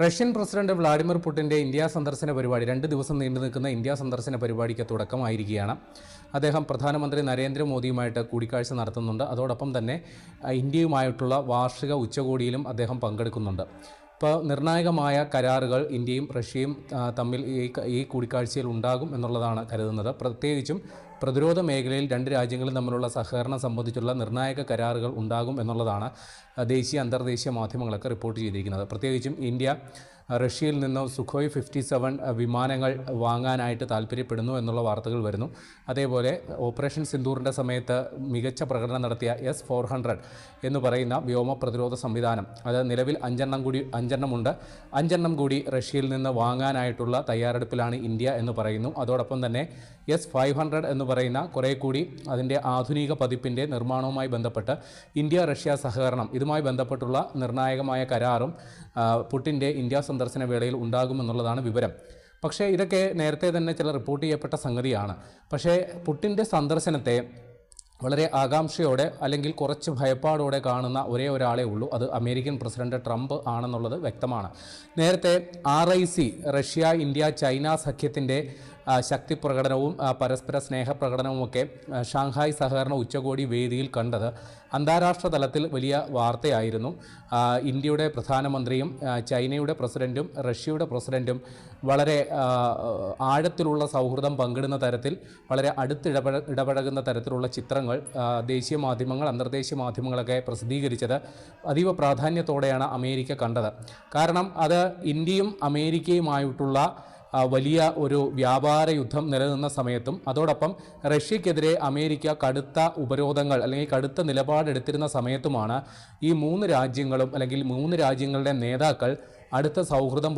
Russian president Vladimir പുടിൻ്റെ India സന്ദർശന പരിപാടി 2 ദിവസം നീണ്ടു നിൽക്കുന്ന ഇന്ത്യ സന്ദർശന പരിപാടിക്ക് തുടക്കമായിരിക്കുകയാണ്. അദ്ദേഹം പ്രധാനമന്ത്രി നരേന്ദ്രമോദിയുമായിട്ട് കൂടിക്കാഴ്ച നടത്തുന്നുണ്ട്. അതോടൊപ്പം തന്നെ ഇന്ത്യയുമായിട്ടുള്ള വാർഷിക ഉച്ചകോടിയിലും അദ്ദേഹം പങ്കെടുക്കുന്നുണ്ട്. ഇപ്പോൾ നിർണായകമായ കരാറുകൾ ഇന്ത്യയും റഷ്യയും തമ്മിൽ ഈ കൂടിക്കാഴ്ചയിൽ ഉണ്ടാകും എന്നുള്ളതാണ് കരുതുന്നത്. പ്രത്യേകിച്ചും പ്രതിരോധ മേഖലയിൽ രണ്ട് രാജ്യങ്ങളും തമ്മിലുള്ള സഹകരണം സംബന്ധിച്ചുള്ള നിർണായക കരാറുകൾ ഉണ്ടാകും എന്നുള്ളതാണ് ദേശീയ അന്തർദേശീയ മാധ്യമങ്ങളൊക്കെ റിപ്പോർട്ട് ചെയ്തിരിക്കുന്നത്. പ്രത്യേകിച്ചും ഇന്ത്യ റഷ്യയിൽ നിന്ന് സുഖോയ് 57 വിമാനങ്ങൾ വാങ്ങാനായിട്ട് താല്പര്യപ്പെടുന്നു എന്നുള്ള വാർത്തകൾ വരുന്നു. അതേപോലെ ഓപ്പറേഷൻ സിന്ദൂറിൻ്റെ സമയത്ത് മികച്ച പ്രകടനം നടത്തിയ S-400 എന്ന് പറയുന്ന വ്യോമ പ്രതിരോധ സംവിധാനം, അത് നിലവിൽ 5 കൂടി റഷ്യയിൽ നിന്ന് വാങ്ങാനായിട്ടുള്ള തയ്യാറെടുപ്പിലാണ് ഇന്ത്യ എന്ന് പറയുന്നു. അതോടൊപ്പം തന്നെ S-500 എന്ന് പറയുന്ന കുറേ കൂടി അതിൻ്റെ ആധുനിക പതിപ്പിൻ്റെ നിർമ്മാണവുമായി ബന്ധപ്പെട്ട് ഇന്ത്യ റഷ്യ സഹകരണം, ഇതുമായി ബന്ധപ്പെട്ടുള്ള നിർണായകമായ കരാറും പുടിൻ്റെ ഇന്ത്യ സന്ദർശന വേളയിൽ ഉണ്ടാകുമെന്നുള്ളതാണ് വിവരം. പക്ഷേ ഇതൊക്കെ നേരത്തെ തന്നെ ചില റിപ്പോർട്ട് ചെയ്യപ്പെട്ട സംഗതിയാണ്. പക്ഷേ പുടിൻ്റെ സന്ദർശനത്തെ വളരെ ആകാംക്ഷയോടെ അല്ലെങ്കിൽ കുറച്ച് ഭയപ്പാടോടെ കാണുന്ന ഒരേ ഒരാളേ ഉള്ളൂ, അത് അമേരിക്കൻ പ്രസിഡന്റ് ട്രംപ് ആണെന്നുള്ളത് വ്യക്തമാണ്. നേരത്തെ RIC റഷ്യ ഇന്ത്യ ചൈന സഖ്യത്തിൻ്റെ ശക്തി പ്രകടനവും പരസ്പര സ്നേഹപ്രകടനവുമൊക്കെ ഷാങ്ഹായ് സഹകരണ ഉച്ചകോടി വേദിയിൽ കണ്ടത് അന്താരാഷ്ട്ര തലത്തിൽ വലിയ വാർത്തയായിരുന്നു. ഇന്ത്യയുടെ പ്രധാനമന്ത്രിയും ചൈനയുടെ പ്രസിഡൻറ്റും റഷ്യയുടെ പ്രസിഡൻറ്റും വളരെ ആഴത്തിലുള്ള സൗഹൃദം പങ്കിടുന്ന തരത്തിൽ വളരെ ഇടപഴകുന്ന തരത്തിലുള്ള ചിത്രങ്ങൾ ദേശീയ മാധ്യമങ്ങൾ അന്തർദേശീയ മാധ്യമങ്ങളൊക്കെ പ്രസിദ്ധീകരിച്ചത് അതീവ പ്രാധാന്യത്തോടെയാണ് അമേരിക്ക കണ്ടത്. കാരണം അത് ഇന്ത്യയും അമേരിക്കയുമായിട്ടുള്ള വലിയ ഒരു വ്യാപാര യുദ്ധം നിലനിന്ന സമയത്തും അതോടൊപ്പം റഷ്യക്കെതിരെ അമേരിക്ക കടുത്ത ഉപരോധങ്ങൾ അല്ലെങ്കിൽ കടുത്ത നിലപാടെടുത്തിരുന്ന സമയത്തുമാണ് ഈ 3 രാജ്യങ്ങളും അല്ലെങ്കിൽ 3 രാജ്യങ്ങളുടെ നേതാക്കൾ അടുത്ത സൗഹൃദം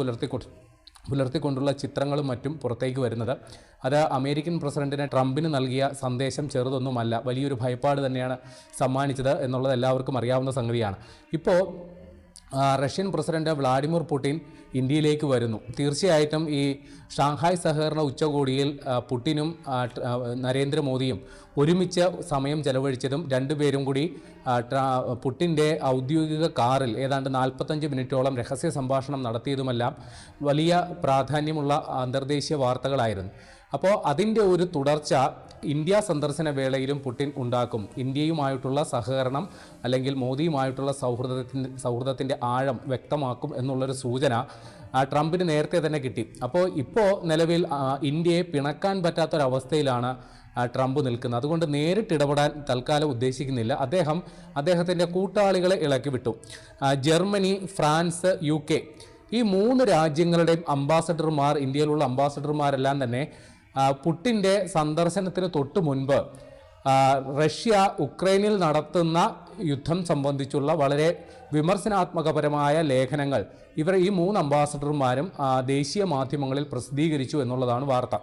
പുലർത്തിക്കൊണ്ടുള്ള ചിത്രങ്ങളും മറ്റും പുറത്തേക്ക് വരുന്നത്. അത് അമേരിക്കൻ പ്രസിഡന്റിന് ട്രംപിന് നൽകിയ സന്ദേശം ചെറുതൊന്നുമല്ല, വലിയൊരു ഭയപ്പാട് തന്നെയാണ് സമ്മാനിച്ചത് എന്നുള്ളത് എല്ലാവർക്കും അറിയാവുന്ന സംഗതിയാണ്. ഇപ്പോൾ റഷ്യൻ പ്രസിഡന്റ് വ്ളാഡിമിർ പുടിൻ ഇന്ത്യയിലേക്ക് വരുന്നു. തീർച്ചയായിട്ടും ഈ ഷാങ്ഹായ് സഹകരണ ഉച്ചകോടിയിൽ പുടിനും നരേന്ദ്രമോദിയും ഒരുമിച്ച് സമയം ചെലവഴിച്ചതും രണ്ടുപേരും കൂടി പുടിൻ്റെ ഔദ്യോഗിക കാറിൽ ഏതാണ്ട് 45 മിനിറ്റോളം രഹസ്യ സംഭാഷണം നടത്തിയതുമെല്ലാം വലിയ പ്രാധാന്യമുള്ള അന്തർദേശീയ വാർത്തകളായിരുന്നു. അപ്പോൾ അതിൻ്റെ ഒരു തുടർച്ച ഇന്ത്യ സന്ദർശന വേളയിലും പുടിൻ ഉണ്ടാക്കും. ഇന്ത്യയുമായിട്ടുള്ള സഹകരണം അല്ലെങ്കിൽ മോദിയുമായിട്ടുള്ള സൗഹൃദത്തിൻ്റെ ആഴം വ്യക്തമാക്കും എന്നുള്ളൊരു സൂചന ട്രംപിന് നേരത്തെ തന്നെ കിട്ടി. അപ്പോൾ ഇപ്പോൾ നിലവിൽ ഇന്ത്യയെ പിണക്കാൻ പറ്റാത്തൊരവസ്ഥയിലാണ് ട്രംപ് നിൽക്കുന്നത്. അതുകൊണ്ട് നേരിട്ട് ഇടപെടാൻ തൽക്കാലം ഉദ്ദേശിക്കുന്നില്ല. അദ്ദേഹത്തിൻ്റെ കൂട്ടാളികളെ ഇളക്കി വിട്ടു. ജർമ്മനി, ഫ്രാൻസ്, UK ഈ 3 രാജ്യങ്ങളുടെയും അംബാസഡർമാർ, ഇന്ത്യയിലുള്ള അംബാസഡർമാരെല്ലാം തന്നെ പുടിൻ്റെ സന്ദർശനത്തിന് തൊട്ട് മുൻപ് റഷ്യ ഉക്രൈനിൽ നടത്തുന്ന യുദ്ധം സംബന്ധിച്ചുള്ള വളരെ വിമർശനാത്മകപരമായ ലേഖനങ്ങൾ ഈ 3 അംബാസഡർമാരും ദേശീയ മാധ്യമങ്ങളിൽ പ്രസിദ്ധീകരിച്ചു എന്നുള്ളതാണ് വാർത്ത.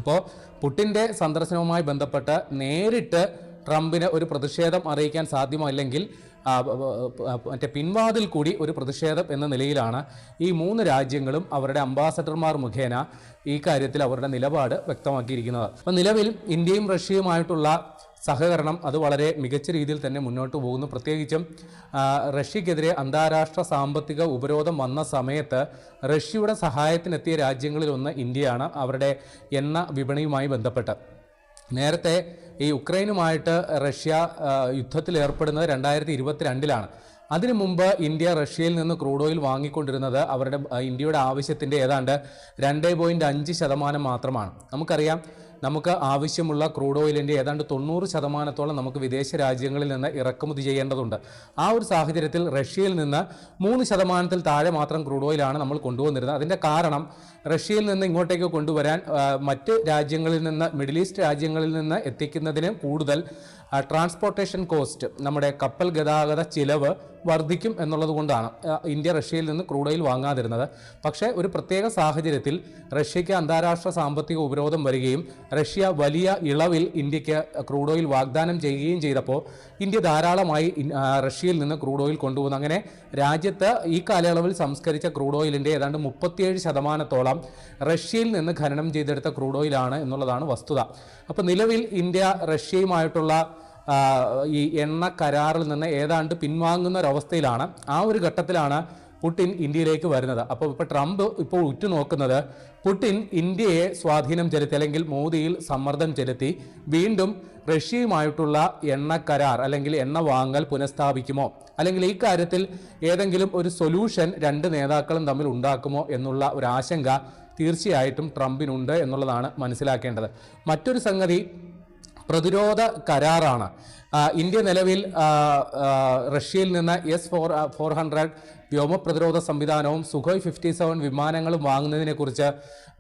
അപ്പോൾ പുടിൻ്റെ സന്ദർശനവുമായി ബന്ധപ്പെട്ട് നേരിട്ട് ട്രംപിന് ഒരു പ്രതിഷേധം അറിയിക്കാൻ സാധ്യമല്ലെങ്കിൽ പിൻവാതിൽ കൂടി ഒരു പ്രതിഷേധം എന്ന നിലയിലാണ് ഈ 3 രാജ്യങ്ങളും അവരുടെ അംബാസഡർമാർ മുഖേന ഈ കാര്യത്തിൽ അവരുടെ നിലപാട് വ്യക്തമാക്കിയിരിക്കുന്നത്. അപ്പോൾ നിലവിൽ ഇന്ത്യയും റഷ്യയുമായിട്ടുള്ള സഹകരണം അത് വളരെ മികച്ച രീതിയിൽ തന്നെ മുന്നോട്ട് പോകുന്നു. പ്രത്യേകിച്ചും റഷ്യക്കെതിരെ അന്താരാഷ്ട്ര സാമ്പത്തിക ഉപരോധം വന്ന സമയത്ത് റഷ്യയുടെ സഹായത്തിനെത്തിയ രാജ്യങ്ങളിലൊന്ന് ഇന്ത്യയാണ്, അവരുടെ എണ്ണ വിപണിയുമായി ബന്ധപ്പെട്ട്. നേരത്തെ ഈ ഉക്രൈനുമായിട്ട് റഷ്യ യുദ്ധത്തിലേർപ്പെടുന്നത് 2022 അതിനു മുമ്പ് ഇന്ത്യ റഷ്യയിൽ നിന്ന് ക്രൂഡ് ഓയിൽ വാങ്ങിക്കൊണ്ടിരുന്നത് ഇന്ത്യയുടെ ആവശ്യത്തിൻ്റെ ഏതാണ്ട് 2.5% മാത്രമാണ്. നമുക്കറിയാം, നമുക്ക് ആവശ്യമുള്ള ക്രൂഡ് ഓയിലിൻ്റെ ഏതാണ്ട് 90% നമുക്ക് വിദേശ രാജ്യങ്ങളിൽ നിന്ന് ഇറക്കുമതി ചെയ്യേണ്ടതുണ്ട്. ആ ഒരു സാഹചര്യത്തിൽ റഷ്യയിൽ നിന്ന് 3% താഴെ മാത്രം ക്രൂഡ് ഓയിലാണ് നമ്മൾ കൊണ്ടുവന്നിരുന്നത്. അതിൻ്റെ കാരണം റഷ്യയിൽ നിന്ന് ഇങ്ങോട്ടേക്ക് കൊണ്ടുവരാൻ മറ്റ് രാജ്യങ്ങളിൽ നിന്ന്, മിഡിൽ ഈസ്റ്റ് രാജ്യങ്ങളിൽ നിന്ന് എത്തിക്കുന്നതിന് കൂടുതൽ ട്രാൻസ്പോർട്ടേഷൻ കോസ്റ്റ്, നമ്മുടെ കപ്പൽ ഗതാഗത ചിലവ് വർദ്ധിക്കും എന്നുള്ളത് കൊണ്ടാണ് ഇന്ത്യ റഷ്യയിൽ നിന്ന് ക്രൂഡ് ഓയിൽ വാങ്ങാതിരുന്നത്. പക്ഷേ ഒരു പ്രത്യേക സാഹചര്യത്തിൽ റഷ്യയ്ക്ക് അന്താരാഷ്ട്ര സാമ്പത്തിക ഉപരോധം വരികയും റഷ്യ വലിയ ഇളവിൽ ഇന്ത്യക്ക് ക്രൂഡ് ഓയിൽ വാഗ്ദാനം ചെയ്യുകയും ചെയ്തപ്പോൾ ഇന്ത്യ ധാരാളമായി റഷ്യയിൽ നിന്ന് ക്രൂഡ് ഓയിൽ കൊണ്ടുപോകുന്നു. അങ്ങനെ രാജ്യത്ത് ഈ കാലയളവിൽ സംസ്കരിച്ച ക്രൂഡ് ഓയിലിൻ്റെ ഏതാണ്ട് 37% റഷ്യയിൽ നിന്ന് ഖനനം ചെയ്തെടുത്ത ക്രൂഡ് ഓയിലാണ് എന്നുള്ളതാണ് വസ്തുത. അപ്പോൾ നിലവിൽ ഇന്ത്യ റഷ്യയുമായിട്ടുള്ള ഈ എണ്ണ കരാറിൽ നിന്ന് ഏതാണ്ട് പിൻവാങ്ങുന്ന ഒരവസ്ഥയിലാണ്. ആ ഒരു ഘട്ടത്തിലാണ് പുടിൻ ഇന്ത്യയിലേക്ക് വരുന്നത്. അപ്പോൾ ഇപ്പോൾ ട്രംപ് ഇപ്പോൾ ഉറ്റുനോക്കുന്നത് പുടിൻ ഇന്ത്യയെ സ്വാധീനം ചെലുത്തി അല്ലെങ്കിൽ മോദിയിൽ സമ്മർദ്ദം ചെലുത്തി വീണ്ടും റഷ്യയുമായിട്ടുള്ള എണ്ണ കരാർ അല്ലെങ്കിൽ എണ്ണ വാങ്ങൽ പുനഃസ്ഥാപിക്കുമോ, അല്ലെങ്കിൽ ഈ കാര്യത്തിൽ ഏതെങ്കിലും ഒരു സൊല്യൂഷൻ രണ്ട് നേതാക്കളും തമ്മിൽ ഉണ്ടാക്കുമോ എന്നുള്ള ഒരു ആശങ്ക തീർച്ചയായിട്ടും ട്രംപിനുണ്ട് എന്നുള്ളതാണ് മനസ്സിലാക്കേണ്ടത്. മറ്റൊരു സംഗതി പ്രതിരോധ കരാറാണ്. ഇന്ത്യ നിലവിൽ റഷ്യയിൽ നിന്ന് S-400 വ്യോമ പ്രതിരോധ സംവിധാനവും സുഖോയ് 57 വിമാനങ്ങളും വാങ്ങുന്നതിനെക്കുറിച്ച്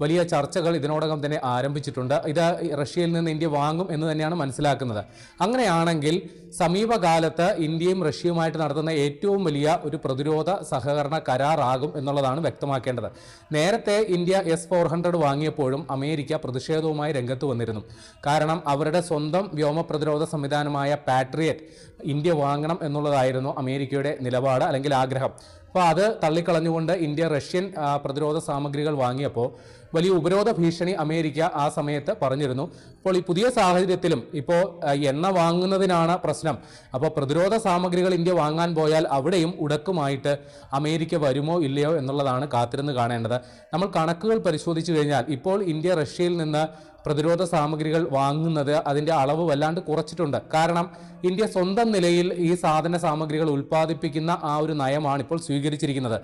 വലിയ ചർച്ചകൾ ഇതിനോടകം തന്നെ ആരംഭിച്ചിട്ടുണ്ട്. ഇത് റഷ്യയിൽ നിന്ന് ഇന്ത്യ വാങ്ങും എന്ന് തന്നെയാണ് മനസ്സിലാക്കുന്നത്. അങ്ങനെയാണെങ്കിൽ സമീപകാലത്ത് ഇന്ത്യയും റഷ്യയുമായിട്ട് നടത്തുന്ന ഏറ്റവും വലിയ ഒരു പ്രതിരോധ സഹകരണ കരാറാകും എന്നുള്ളതാണ് വ്യക്തമാക്കേണ്ടത്. നേരത്തെ ഇന്ത്യ S-400 വാങ്ങിയപ്പോഴും അമേരിക്ക പ്രതിഷേധവുമായി രംഗത്ത് വന്നിരുന്നു. കാരണം അവരുടെ സ്വന്തം വ്യോമ പ്രതിരോധ സംവിധാനമായ പാട്രിയറ്റ് ഇന്ത്യ വാങ്ങണം എന്നുള്ളതായിരുന്നു അമേരിക്കയുടെ നിലപാട് അല്ലെങ്കിൽ ആഗ്രഹം. അപ്പോൾ അത് തള്ളിക്കളഞ്ഞുകൊണ്ട് ഇന്ത്യ റഷ്യൻ പ്രതിരോധ സാമഗ്രികൾ വാങ്ങിയപ്പോൾ വലിയ ഉപരോധ ഭീഷണി അമേരിക്ക ആ സമയത്ത് പറഞ്ഞിരുന്നു. അപ്പോൾ ഈ പുതിയ സാഹചര്യത്തിലും ഇപ്പോൾ എണ്ണ വാങ്ങുന്നതിനാണ് പ്രശ്നം. അപ്പോൾ പ്രതിരോധ സാമഗ്രികൾ ഇന്ത്യ വാങ്ങാൻ പോയാൽ അവിടെയും ഉടക്കുമായിട്ട് അമേരിക്ക വരുമോ ഇല്ലയോ എന്നുള്ളതാണ് കാത്തിരുന്ന് കാണേണ്ടത്. നമ്മൾ കണക്കുകൾ പരിശോധിച്ചു കഴിഞ്ഞാൽ ഇപ്പോൾ ഇന്ത്യ റഷ്യയിൽ നിന്ന് പ്രതിരോധ സാമഗ്രികൾ വാങ്ങുന്നത് അതിൻ്റെ അളവ് വല്ലാണ്ട് കുറച്ചിട്ടുണ്ട്. കാരണം ഇന്ത്യ സ്വന്തം നിലയിൽ ഈ സാധന സാമഗ്രികൾ ഉൽപ്പാദിപ്പിക്കുന്ന ആ ഒരു നയമാണ് ഇപ്പോൾ സ്വീകരിച്ചിരിക്കുന്നത്.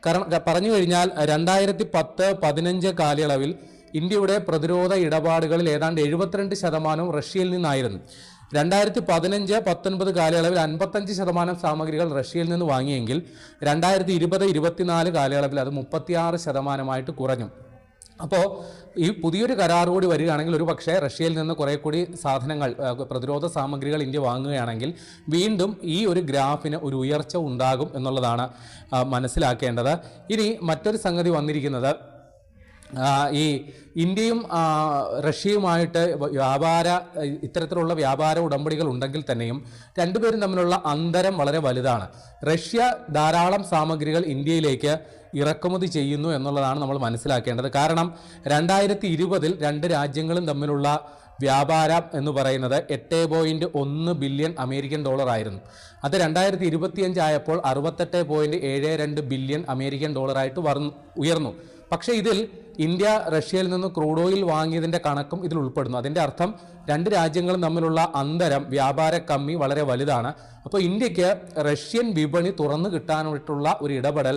കാരണം പറഞ്ഞു കഴിഞ്ഞാൽ 2010-15 കാലയളവിൽ ഇന്ത്യയുടെ പ്രതിരോധ ഇടപാടുകളിൽ ഏതാണ്ട് 72% റഷ്യയിൽ നിന്നായിരുന്നു. 2015-19 കാലയളവിൽ 55% സാമഗ്രികൾ റഷ്യയിൽ നിന്ന് വാങ്ങിയെങ്കിൽ 2020-24 കാലയളവിൽ അത് 36% കുറഞ്ഞു. അപ്പോൾ ഈ പുതിയൊരു കരാർ കൂടി വരികയാണെങ്കിൽ ഒരു പക്ഷേ റഷ്യയിൽ നിന്ന് കുറേ കൂടി സാധനങ്ങൾ പ്രതിരോധ സാമഗ്രികൾ ഇന്ത്യ വാങ്ങുകയാണെങ്കിൽ വീണ്ടും ഈ ഒരു ഗ്രാഫിന് ഒരു ഉയർച്ച ഉണ്ടാകും എന്നുള്ളതാണ് മനസ്സിലാക്കേണ്ടത്. ഇനി മറ്റൊരു സംഗതി വന്നിരിക്കുന്നത് ഈ ഇന്ത്യയും റഷ്യയുമായിട്ട് ഇത്തരത്തിലുള്ള വ്യാപാര ഉടമ്പടികൾ ഉണ്ടെങ്കിൽ തന്നെയും രണ്ടുപേരും തമ്മിലുള്ള അന്തരം വളരെ വലുതാണ്. റഷ്യ ധാരാളം സാമഗ്രികൾ ഇന്ത്യയിലേക്ക് ഇറക്കുമതി ചെയ്യുന്നു എന്നുള്ളതാണ് നമ്മൾ മനസ്സിലാക്കേണ്ടത്. കാരണം 2020 രണ്ട് രാജ്യങ്ങളും തമ്മിലുള്ള വ്യാപാരം എന്ന് പറയുന്നത് $8.1 ബില്യൺ അമേരിക്കൻ ഡോളർ ആയിരുന്നു. അത് 2025 ആയപ്പോൾ 68.72 ബില്യൺ അമേരിക്കൻ ഡോളറായിട്ട് ഉയർന്നു. പക്ഷേ ഇതിൽ ഇന്ത്യ റഷ്യയിൽ നിന്ന് ക്രൂഡ് ഓയിൽ വാങ്ങിയതിൻ്റെ കണക്കും ഇതിൽ ഉൾപ്പെടുന്നു. അതിൻ്റെ അർത്ഥം രണ്ട് രാജ്യങ്ങളും തമ്മിലുള്ള അന്തരം വ്യാപാര കമ്മി വളരെ വലുതാണ്. അപ്പോൾ ഇന്ത്യക്ക് റഷ്യൻ വിപണി തുറന്നു കിട്ടാനായിട്ടുള്ള ഒരു ഇടപെടൽ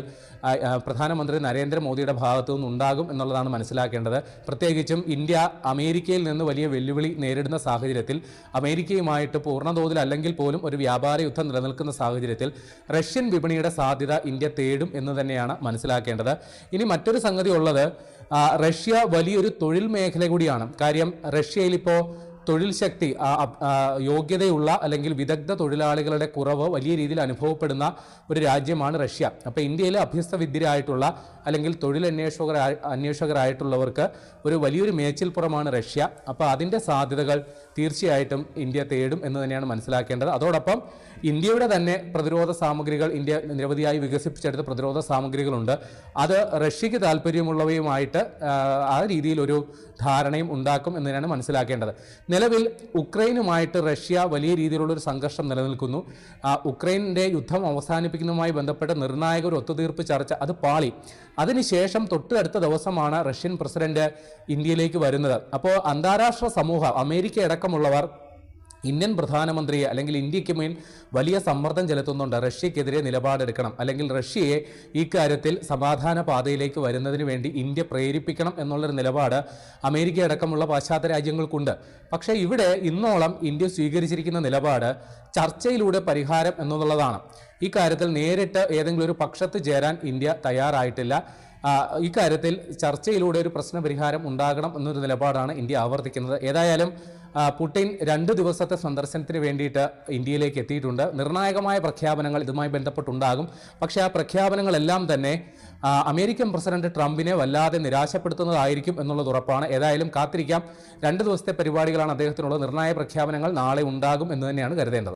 പ്രധാനമന്ത്രി നരേന്ദ്രമോദിയുടെ ഭാഗത്തു നിന്നുണ്ടാകും എന്നുള്ളതാണ് മനസ്സിലാക്കേണ്ടത്. പ്രത്യേകിച്ചും ഇന്ത്യ അമേരിക്കയിൽ നിന്ന് വലിയ വെല്ലുവിളി നേരിടുന്ന സാഹചര്യത്തിൽ, അമേരിക്കയുമായിട്ട് പൂർണ്ണതോതിൽ അല്ലെങ്കിൽ പോലും ഒരു വ്യാപാര യുദ്ധം നിലനിൽക്കുന്ന സാഹചര്യത്തിൽ റഷ്യൻ വിപണിയുടെ സാധ്യത ഇന്ത്യ തേടും എന്ന് തന്നെയാണ് മനസ്സിലാക്കേണ്ടത്. ഇനി മറ്റൊരു സംഗതി ഉള്ളത്, റഷ്യ വലിയൊരു തൊഴിൽ മേഖല കൂടിയാണ്. കാര്യം റഷ്യയിൽ ഇപ്പോൾ തൊഴിൽ ശക്തി, യോഗ്യതയുള്ള അല്ലെങ്കിൽ വിദഗ്ധ തൊഴിലാളികളുടെ കുറവ് വലിയ രീതിയിൽ അനുഭവപ്പെടുന്ന ഒരു രാജ്യമാണ് റഷ്യ. അപ്പോൾ ഇന്ത്യയിലെ അഭ്യസ്ത വിദ്യരായിട്ടുള്ള അല്ലെങ്കിൽ തൊഴിൽ അന്വേഷകരായിട്ടുള്ളവർക്ക് ഒരു വലിയൊരു മേച്ചിൽപ്പുറമാണ് റഷ്യ. അപ്പോൾ അതിൻ്റെ സാധ്യതകൾ തീർച്ചയായിട്ടും ഇന്ത്യ തേടും എന്ന് തന്നെയാണ് മനസ്സിലാക്കേണ്ടത്. അതോടൊപ്പം ഇന്ത്യയുടെ തന്നെ പ്രതിരോധ സാമഗ്രികൾ, ഇന്ത്യ നിരവധിയായി വികസിപ്പിച്ചെടുത്ത പ്രതിരോധ സാമഗ്രികളുണ്ട്. അത് റഷ്യക്ക് താല്പര്യമുള്ളവയുമായിട്ട് ആ രീതിയിൽ ഒരു ധാരണയും ഉണ്ടാക്കും എന്ന് തന്നെയാണ് മനസ്സിലാക്കേണ്ടത്. നിലവിൽ ഉക്രൈനുമായിട്ട് റഷ്യ വലിയ രീതിയിലുള്ള ഒരു സംഘർഷം നിലനിൽക്കുന്നു. ഉക്രൈനിൻ്റെ യുദ്ധം അവസാനിപ്പിക്കുന്നതുമായി ബന്ധപ്പെട്ട നിർണായക ഒരു ഒത്തുതീർപ്പ് ചർച്ച അത് പാളി. അതിനുശേഷം തൊട്ടടുത്ത ദിവസമാണ് റഷ്യൻ പ്രസിഡന്റ് ഇന്ത്യയിലേക്ക് വരുന്നത്. അപ്പോൾ അന്താരാഷ്ട്ര സമൂഹം, അമേരിക്ക അടക്കമുള്ളവർ ഇന്ത്യൻ പ്രധാനമന്ത്രിയെ അല്ലെങ്കിൽ ഇന്ത്യക്ക് മേൽ വലിയ സമ്മർദ്ദം ചെലുത്തുന്നുണ്ട്. റഷ്യക്കെതിരെ നിലപാടെടുക്കണം, അല്ലെങ്കിൽ റഷ്യയെ ഈ കാര്യത്തിൽ സമാധാന പാതയിലേക്ക് വരുന്നതിന് വേണ്ടി ഇന്ത്യ പ്രേരിപ്പിക്കണം എന്നുള്ളൊരു നിലപാട് അമേരിക്ക അടക്കമുള്ള പാശ്ചാത്യ രാജ്യങ്ങൾക്കുണ്ട്. പക്ഷേ ഇവിടെ ഇന്നോളം ഇന്ത്യ സ്വീകരിച്ചിരിക്കുന്ന നിലപാട് ചർച്ചയിലൂടെ പരിഹാരം എന്നുള്ളതാണ്. ഈ കാര്യത്തിൽ നേരിട്ട് ഏതെങ്കിലും ഒരു പക്ഷത്ത് ചേരാൻ ഇന്ത്യ തയ്യാറായിട്ടില്ല. ഇക്കാര്യത്തിൽ ചർച്ചയിലൂടെ ഒരു പ്രശ്നപരിഹാരം ഉണ്ടാകണം എന്നൊരു നിലപാടാണ് ഇന്ത്യ ആവർത്തിക്കുന്നത്. ഏതായാലും പുടിൻ 2 ദിവസത്തെ സന്ദർശനത്തിന് വേണ്ടിയിട്ട് ഇന്ത്യയിലേക്ക് എത്തിയിട്ടുണ്ട്. നിർണായകമായ പ്രഖ്യാപനങ്ങൾ ഇതുമായി ബന്ധപ്പെട്ടുണ്ടാകും. പക്ഷേ ആ പ്രഖ്യാപനങ്ങളെല്ലാം തന്നെ അമേരിക്കൻ പ്രസിഡന്റ് ട്രംപിനെ വല്ലാതെ നിരാശപ്പെടുത്തുന്നതായിരിക്കും എന്നുള്ളത് ഉറപ്പാണ്. ഏതായാലും കാത്തിരിക്കാം. 2 ദിവസത്തെ പരിപാടികളാണ് അദ്ദേഹത്തിനുള്ള. നിർണായക പ്രഖ്യാപനങ്ങൾ നാളെ ഉണ്ടാകും എന്ന് തന്നെയാണ് കരുതേണ്ടത്.